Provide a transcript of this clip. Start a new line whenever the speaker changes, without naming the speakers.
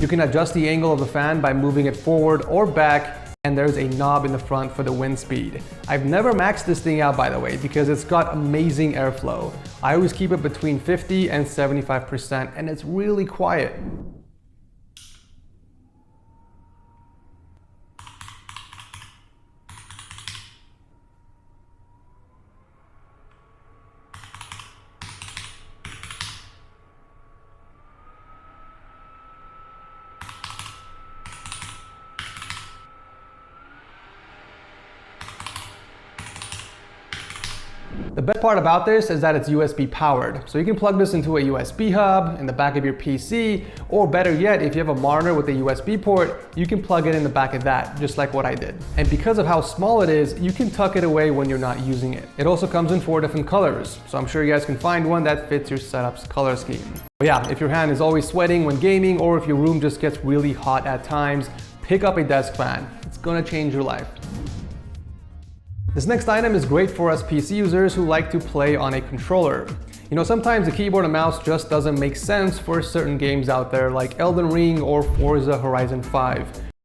You can adjust the angle of the fan by moving it forward or back, and there's a knob in the front for the wind speed. I've never maxed this thing out, by the way, because it's got amazing airflow. I always keep it between 50 and 75%, and it's really quiet. The best part about this is that it's USB powered, so you can plug this into a USB hub in the back of your PC, or better yet, if you have a monitor with a USB port, you can plug it in the back of that, just like what I did. And because of how small it is, you can tuck it away when you're not using it. It also comes in 4 different colors, so I'm sure you guys can find one that fits your setup's color scheme. But yeah, if your hand is always sweating when gaming, or if your room just gets really hot at times, pick up a desk fan. It's gonna change your life. This next item is great for us PC users who like to play on a controller. You know, sometimes the keyboard and mouse just doesn't make sense for certain games out there like Elden Ring or Forza Horizon 5.